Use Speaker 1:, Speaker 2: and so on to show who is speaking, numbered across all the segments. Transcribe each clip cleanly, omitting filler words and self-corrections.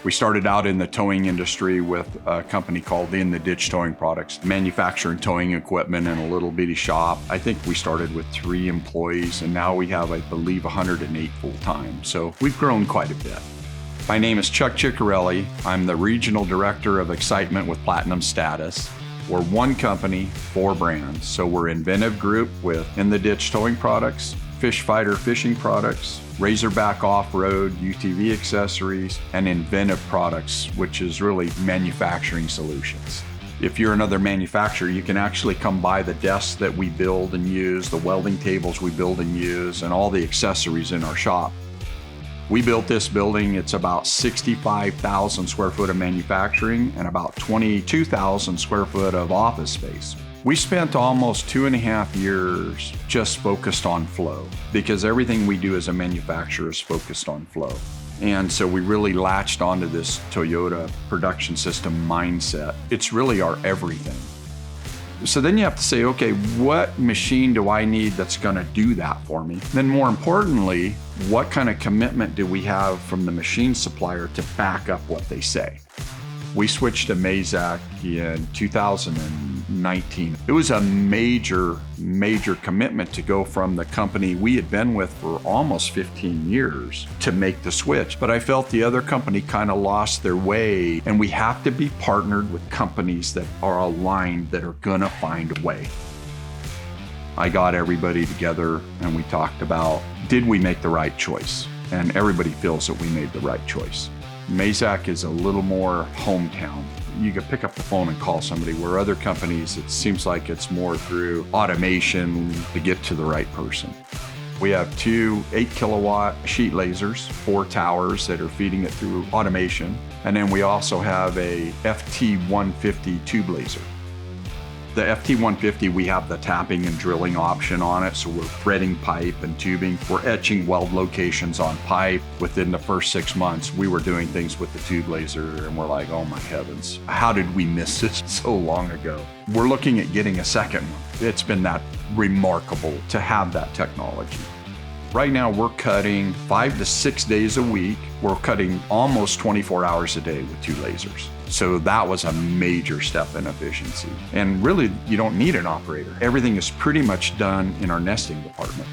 Speaker 1: We started out in the towing industry with a company called In the Ditch Towing Products, manufacturing towing equipment in a little bitty shop. I think we started with 3 employees, and now we have, I believe, 108 full-time. So we've grown quite a bit. My name is Chuck Ciccarelli. I'm the Regional Director of Excitement with Platinum Status. We're one company, 4 brands. So we're Inventive-Group with In the Ditch Towing Products, Fish Fighter Fishing Products, RazorBack Offroad, UTV accessories, and Inventive Products, which is really manufacturing solutions. If you're another manufacturer, you can actually come buy the desks that we build and use, the welding tables we build and use, and all the accessories in our shop. We built this building. It's about 65,000 square foot of manufacturing and about 22,000 square foot of office space. We spent almost 2.5 years just focused on flow, because everything we do as a manufacturer is focused on flow. And so we really latched onto this Toyota production system mindset. It's really our everything. So then you have to say, okay, what machine do I need that's gonna do that for me? Then more importantly, what kind of commitment do we have from the machine supplier to back up what they say? We switched to Mazak in 2019. It was a major commitment to go from the company we had been with for almost 15 years to make the switch. But I felt the other company kind of lost their way, and we have to be partnered with companies that are aligned, that are gonna find a way. I got everybody together and we talked about, did we make the right choice? And everybody feels that we made the right choice. Mazak is a little more hometown. You can pick up the phone and call somebody, where other companies, it seems like it's more through automation to get to the right person. We have 2 8-kilowatt sheet lasers, 4 towers that are feeding it through automation. And then we also have a FT150 tube laser. The FT150, we have the tapping and drilling option on it, so we're threading pipe and tubing. We're etching weld locations on pipe. Within the first 6 months, we were doing things with the tube laser, and we're like, oh my heavens, how did we miss this so long ago? We're looking at getting a second one. It's been that remarkable to have that technology. Right now, we're cutting 5 to 6 days a week. We're cutting almost 24 hours a day with 2 lasers. So that was a major step in efficiency. And really, you don't need an operator. Everything is pretty much done in our nesting department.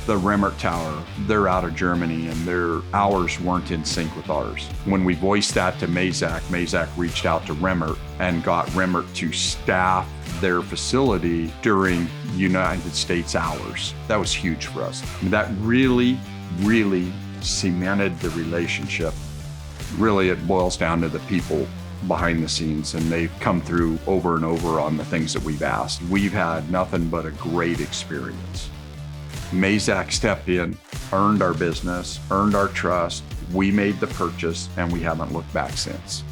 Speaker 1: The Remmert Tower, they're out of Germany, and their hours weren't in sync with ours. When we voiced that to Mazak, Mazak reached out to Remmert and got Remmert to staff their facility during United States hours. That was huge for us. That really cemented the relationship. Really, it boils down to the people behind the scenes, and they've come through over and over on the things that we've asked. We've had nothing but a great experience. Mazak stepped in, earned our business, earned our trust. We made the purchase, and we haven't looked back since.